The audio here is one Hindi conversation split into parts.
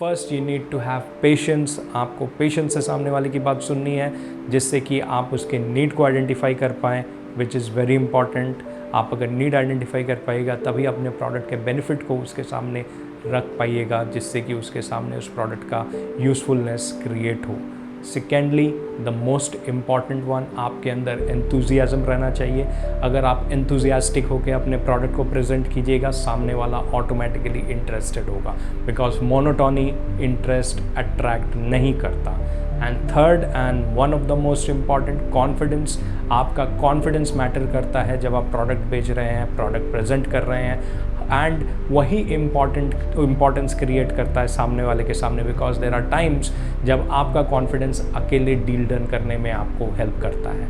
First you need to have patience. आपको पेशेंस से सामने वाले की बात सुननी है जिससे कि आप उसके नीड को आइडेंटिफाई कर पाएँ, विच इज़ वेरी इंपॉर्टेंट। आप अगर नीड आइडेंटिफाई कर पाइएगा तभी अपने प्रोडक्ट के बेनिफिट को उसके सामने रख पाइएगा, जिससे कि उसके सामने उस प्रोडक्ट का यूज़फुलनेस क्रिएट हो। Secondly, the most important one, आपके अंदर एंथुजियाज़म रहना चाहिए। अगर आप एंथुजियास्टिक होकर अपने प्रोडक्ट को प्रेजेंट कीजिएगा, सामने वाला ऑटोमेटिकली इंटरेस्टेड होगा, बिकॉज मोनोटोनी इंटरेस्ट अट्रैक्ट नहीं करता। And third and one of the most important, confidence. आपका कॉन्फिडेंस मैटर करता है जब आप प्रोडक्ट बेच रहे हैं, प्रोडक्ट प्रेजेंट कर रहे हैं, एंड वही इम्पॉर्टेंस क्रिएट करता है सामने वाले के सामने, बिकॉज देयर आर टाइम्स जब आपका कॉन्फिडेंस अकेले डील डन करने में आपको हेल्प करता है।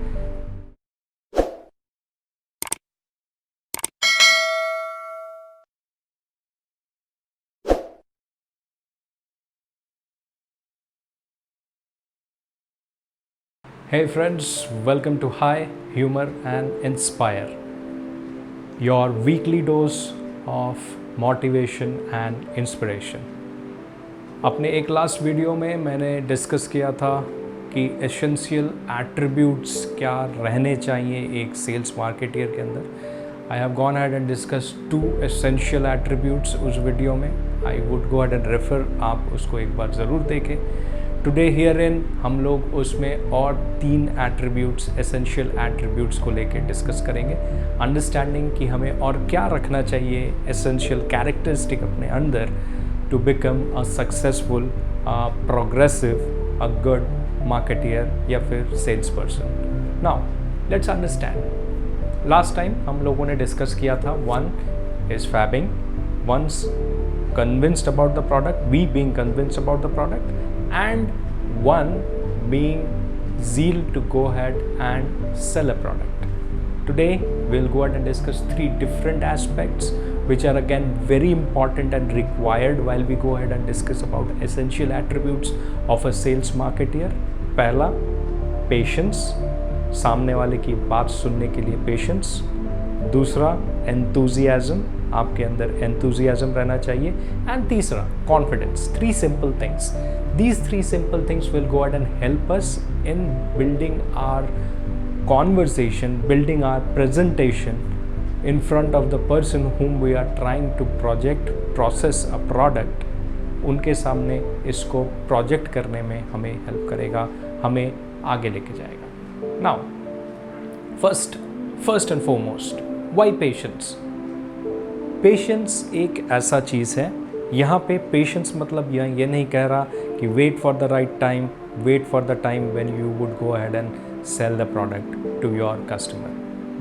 Hey friends, welcome to High Humor and Inspire, your weekly dose of motivation and inspiration. अपने एक लास्ट वीडियो में मैंने डिस्कस किया था कि एसेंशियल एट्रीब्यूट्स क्या रहने चाहिए एक सेल्स मार्केटियर के अंदर। I have gone ahead and discuss 2 essential attributes उस वीडियो में। I would go ahead and refer, आप उसको एक बार ज़रूर देखें। टुडे हियर इन हम लोग उसमें और 3 एट्रीब्यूट्स, एसेंशियल एट्रीब्यूट्स को लेकर डिस्कस करेंगे। अंडरस्टैंडिंग कि हमें और क्या रखना चाहिए एसेंशियल कैरेक्टरिस्टिक अपने अंदर to become a successful, progressive, a good marketeer या फिर sales person. Now let's understand. Last time हम लोगों ने डिस्कस किया था 1 is fabbing, once convinced about the product, we being convinced about the product, and 1 being zeal to go ahead and sell a product. Today we'll go ahead and discuss 3 different aspects which are again very important and required while we go ahead and discuss about essential attributes of a sales marketeer. पहला, patience, सामने वाले की बात सुनने के लिए patience। दूसरा, enthusiasm, आपके अंदर एंथुजियाज़म रहना चाहिए। एंड तीसरा, confidence. 3 simple things. These 3 simple things will go ahead and help us in building our conversation, building our presentation in front of the person whom we are trying to process a product। उनके सामने इसको प्रोजेक्ट करने में हमें हेल्प करेगा, हमें आगे लेके जाएगा। Now first and foremost, why patience. Patience एक ऐसा चीज़ है, यहाँ पे पेशेंस मतलब ये नहीं कह रहा कि wait for the right time, wait for the time when you would go ahead and sell the product to your customer.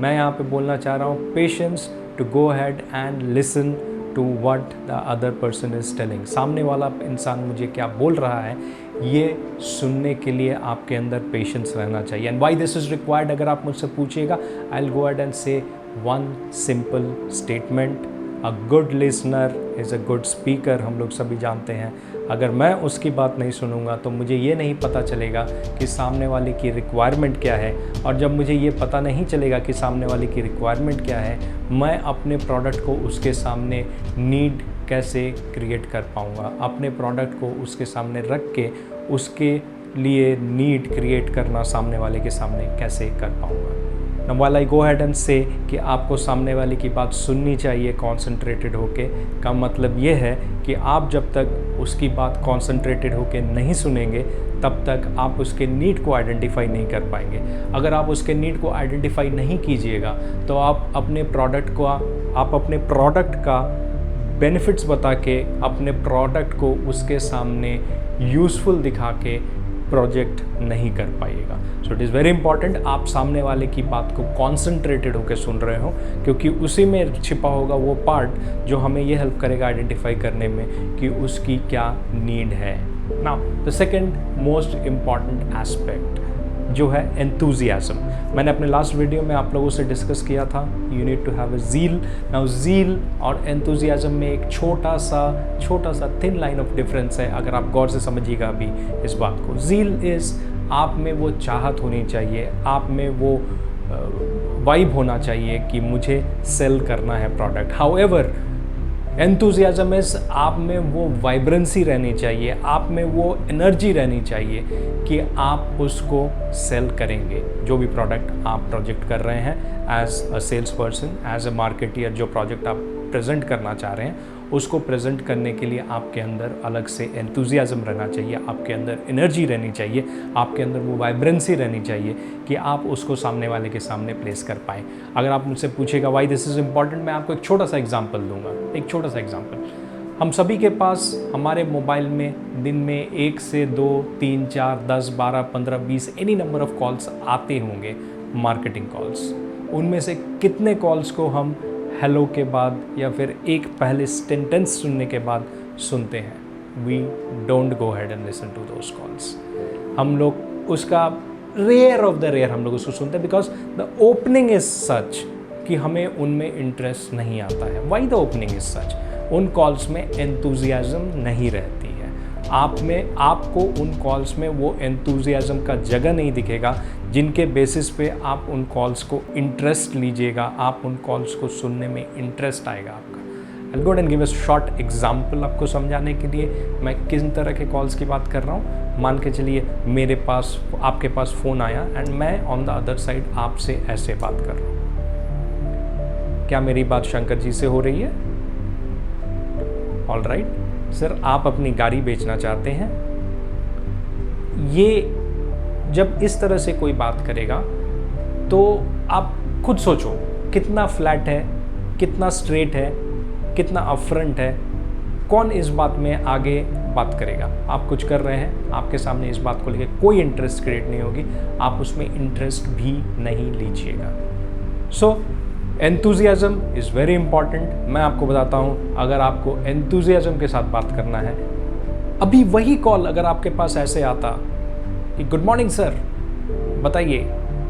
मैं यहाँ पे बोलना चाह रहा हूँ patience to go ahead and listen to what the other person is telling. सामने वाला इंसान मुझे क्या बोल रहा है ये सुनने के लिए आपके अंदर पेशेंस रहना चाहिए। And why this is required, अगर आप मुझसे पूछिएगा, आई विल गो अहेड एंड से 1 simple statement, a good listener is a good speaker. हम लोग सभी जानते हैं, अगर मैं उसकी बात नहीं सुनूंगा तो मुझे ये नहीं पता चलेगा कि सामने वाले की रिक्वायरमेंट क्या है, और जब मुझे ये पता नहीं चलेगा कि सामने वाले की रिक्वायरमेंट क्या है, मैं अपने प्रोडक्ट को उसके सामने नीड कैसे क्रिएट कर पाऊँगा, अपने प्रोडक्ट को उसके सामने रख के उसके लिए नीड क्रिएट करना सामने वाले के सामने कैसे कर पाऊँगा। While I go ahead and से कि आपको सामने वाले की बात सुननी चाहिए कॉन्सेंट्रेटेड होके, का मतलब ये है कि आप जब तक उसकी बात कॉन्सेंट्रेटेड होके नहीं सुनेंगे तब तक आप उसके नीड को आइडेंटिफाई नहीं कर पाएंगे। अगर आप उसके नीड को आइडेंटिफाई नहीं कीजिएगा तो आप अपने प्रोडक्ट का बेनिफिट्स बता के, अपने प्रोडक्ट को उसके सामने यूज़फुल दिखा के प्रोजेक्ट नहीं कर पाइएगा। So it is very important आप सामने वाले की बात को कॉन्सेंट्रेटेड होकर सुन रहे हो, क्योंकि उसी में छिपा होगा वो पार्ट जो हमें ये हेल्प करेगा आइडेंटिफाई करने में कि उसकी क्या नीड है। Now the second most important aspect जो है एंथुजियाज़म। मैंने अपने लास्ट वीडियो में आप लोगों से डिस्कस किया था, you need to have a zeal. Now zeal और एंथुजियाज़म में एक छोटा सा थिन लाइन ऑफ डिफरेंस है, अगर आप गौर से समझिएगा अभी इस बात को। ज़ील इज़, आप में वो चाहत होनी चाहिए, आप में वो वाइब होना चाहिए कि मुझे सेल करना है प्रोडक्ट। हाउएवर एंथुजियाज्म इज आप में वो वाइब्रेंसी रहनी चाहिए, आप में वो एनर्जी रहनी चाहिए कि आप उसको सेल करेंगे। जो भी प्रोडक्ट आप प्रोजेक्ट कर रहे हैं as a sales person, as a marketeer, जो प्रोजेक्ट आप प्रेजेंट करना चाह रहे हैं उसको प्रेजेंट करने के लिए आपके अंदर अलग से एंथुजियाज्म रहना चाहिए, आपके अंदर एनर्जी रहनी चाहिए, आपके अंदर वो वाइब्रेंसी रहनी चाहिए कि आप उसको सामने वाले के सामने प्लेस कर पाएँ। अगर आप मुझसे पूछेगा वाई दिस इज़ इम्पॉर्टेंट, मैं आपको एक छोटा सा एग्जाम्पल दूंगा। एक छोटा सा एग्जाम्पल, हम सभी के पास हमारे मोबाइल में दिन में 1 से 2, 3, 4, 10, 12, 15, 20 एनी नंबर ऑफ कॉल्स आते होंगे, मार्केटिंग कॉल्स। उनमें से कितने कॉल्स को हम हेलो के बाद या फिर एक पहले सेंटेंस सुनने के बाद सुनते हैं? We don't go head and listen to those calls. हम लोग उसका रेयर ऑफ द रेयर हम लोग उसको सुनते हैं, because the opening is such कि हमें उनमें इंटरेस्ट नहीं आता है। Why the opening is such? उन कॉल्स में एंथुजियाज्म नहीं रहती है। आपको उन कॉल्स में वो एंथुजियाज्म का जगह नहीं दिखेगा जिनके बेसिस पे आप उन कॉल्स को इंटरेस्ट लीजिएगा, आप उन कॉल्स को सुनने में इंटरेस्ट आएगा आपका। I'll go ahead and give a short example आपको समझाने के लिए मैं किस तरह के कॉल्स की बात कर रहा हूँ। मान के चलिए आपके पास फ़ोन आया एंड मैं ऑन द अदर साइड आपसे ऐसे बात कर रहा हूँ। क्या मेरी बात शंकर जी से हो रही है? ऑल राइट सर, आप अपनी गाड़ी बेचना चाहते हैं। ये जब इस तरह से कोई बात करेगा तो आप खुद सोचो कितना फ्लैट है, कितना स्ट्रेट है, कितना अपफ्रंट है। कौन इस बात में आगे बात करेगा? आप कुछ कर रहे हैं, आपके सामने इस बात को लेकर कोई इंटरेस्ट क्रिएट नहीं होगी, आप उसमें इंटरेस्ट भी नहीं लीजिएगा। सो एंथुजियाज्म इज़ वेरी इंपॉर्टेंट। मैं आपको बताता हूँ, अगर आपको एंथुजियाज्म के साथ बात करना है, अभी वही कॉल अगर आपके पास ऐसे आता कि गुड मॉर्निंग सर, बताइए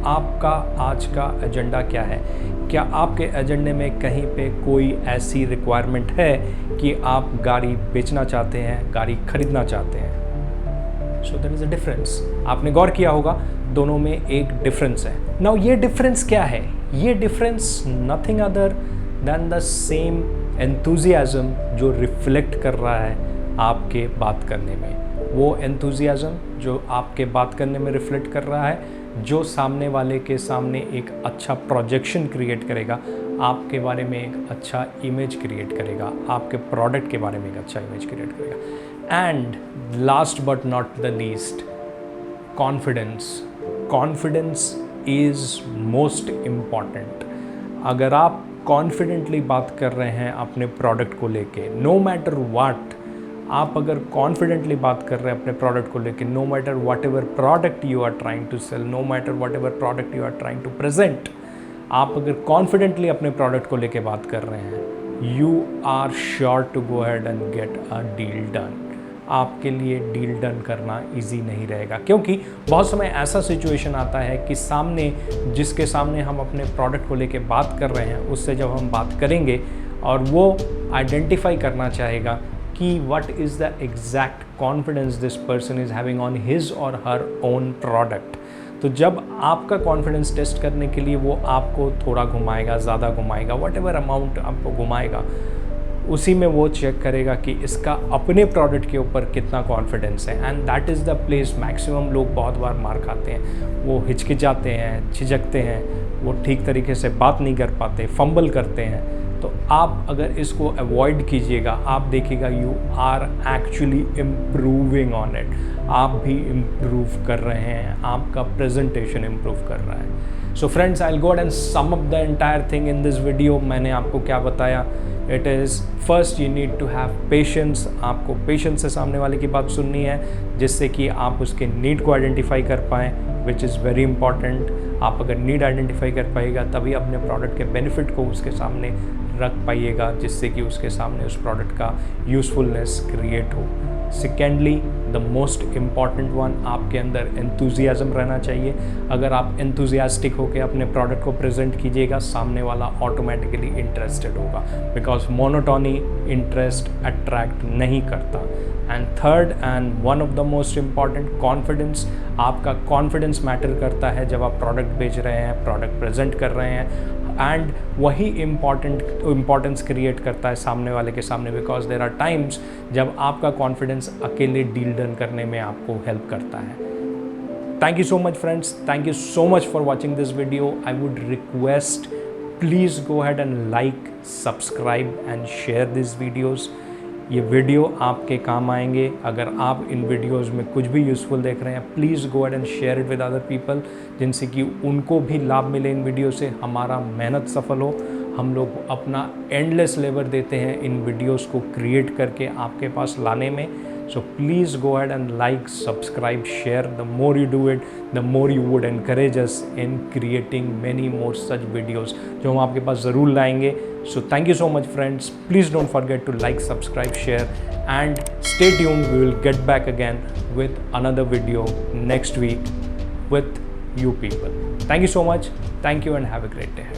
आपका आज का एजेंडा क्या है? क्या आपके एजेंडे में कहीं पे कोई ऐसी रिक्वायरमेंट है कि आप गाड़ी बेचना चाहते हैं, गाड़ी खरीदना चाहते हैं? So there is a difference. आपने गौर किया होगा, दोनों में एक डिफरेंस है। नाउ ये डिफरेंस क्या है? ये difference nothing other than the same enthusiasm जो रिफ्लेक्ट कर रहा है आपके बात करने में। वो एंथुजियाज्म जो आपके बात करने में रिफ्लेक्ट कर रहा है, जो सामने वाले के सामने एक अच्छा प्रोजेक्शन क्रिएट करेगा, आपके बारे में एक अच्छा इमेज क्रिएट करेगा, आपके प्रोडक्ट के बारे में एक अच्छा इमेज क्रिएट करेगा। And last but not the least, confidence. Confidence is most important. अगर आप कॉन्फिडेंटली बात कर रहे हैं अपने प्रोडक्ट को लेके, नो मैटर व्हाट, आप अगर कॉन्फिडेंटली बात कर रहे हैं अपने प्रोडक्ट को लेके, no matter whatever product you are trying to sell, no matter whatever product you are trying to present, आप अगर कॉन्फिडेंटली अपने प्रोडक्ट को लेके बात कर रहे हैं, you are sure to go ahead and get a deal done. आपके लिए डील डन करना इजी नहीं रहेगा, क्योंकि बहुत समय ऐसा सिचुएशन आता है कि जिसके सामने हम अपने प्रोडक्ट को लेके बात कर रहे हैं, उससे जब हम बात करेंगे और वो आइडेंटिफाई करना चाहेगा कि what is the exact confidence this person is having on his और हर ओन प्रोडक्ट, तो जब आपका कॉन्फिडेंस टेस्ट करने के लिए वो आपको थोड़ा घुमाएगा, ज़्यादा घुमाएगा, वट एवर अमाउंट आपको घुमाएगा, उसी में वो चेक करेगा कि इसका अपने प्रोडक्ट के ऊपर कितना कॉन्फिडेंस है। And that is the place maximum लोग बहुत बार मार खाते हैं। वो हिचकिचाते हैं, झिझकते हैं, वो ठीक तरीके से बात नहीं कर पाते, फंबल करते हैं। तो आप अगर इसको अवॉइड कीजिएगा, आप देखिएगा you are actually improving on it. आप भी इम्प्रूव कर रहे हैं, आपका प्रेजेंटेशन इम्प्रूव कर रहा है। So friends, I will go and sum up the entire thing in this video. मैंने आपको क्या बताया? It is first you need to have patience. आपको पेशेंस से सामने वाले की बात सुननी है, जिससे कि आप उसके नीड को आइडेंटिफाई कर पाएँ, विच इज़ वेरी इंपॉर्टेंट। आप अगर नीड आइडेंटिफाई कर पाइएगा, तभी अपने प्रोडक्ट के बेनिफिट को उसके सामने रख पाइएगा, जिससे कि उसके सामने उस प्रोडक्ट का यूज़फुलनेस क्रिएट हो। Secondly, the most important one, आपके अंदर एंथुजियाज्म रहना चाहिए। अगर आप एंथुजियास्टिक होकर अपने प्रोडक्ट को प्रेजेंट कीजिएगा, सामने वाला ऑटोमेटिकली इंटरेस्टेड होगा, बिकॉज मोनोटोनी इंटरेस्ट अट्रैक्ट नहीं करता। And third and one of the most important, confidence. आपका कॉन्फिडेंस मैटर करता है जब आप प्रोडक्ट बेच रहे हैं, प्रोडक्ट प्रेजेंट कर रहे हैं। एंड वही इम्पॉर्टेंस क्रिएट करता है सामने वाले के सामने, बिकॉज देर आर टाइम्स जब आपका कॉन्फिडेंस अकेले डील डन करने में आपको हेल्प करता है। Thank you so much friends, thank you so much for watching this video. I would request please go ahead and like, subscribe and share these videos. ये वीडियो आपके काम आएंगे। अगर आप इन वीडियोस में कुछ भी यूज़फुल देख रहे हैं, please go ahead and share it with other people, जिनसे कि उनको भी लाभ मिले इन वीडियो से, हमारा मेहनत सफल हो। हम लोग अपना एंडलेस लेबर देते हैं इन वीडियोस को क्रिएट करके आपके पास लाने में। So please go ahead and like, subscribe, share. The more you do it, the more you would encourage us in creating many more such videos जो हम आपके पास ज़रूर लाएंगे। So thank you so much friends. Please don't forget to like, subscribe, share and stay tuned. We will get back again with another video next week with you people. Thank you so much. Thank you and have a great day.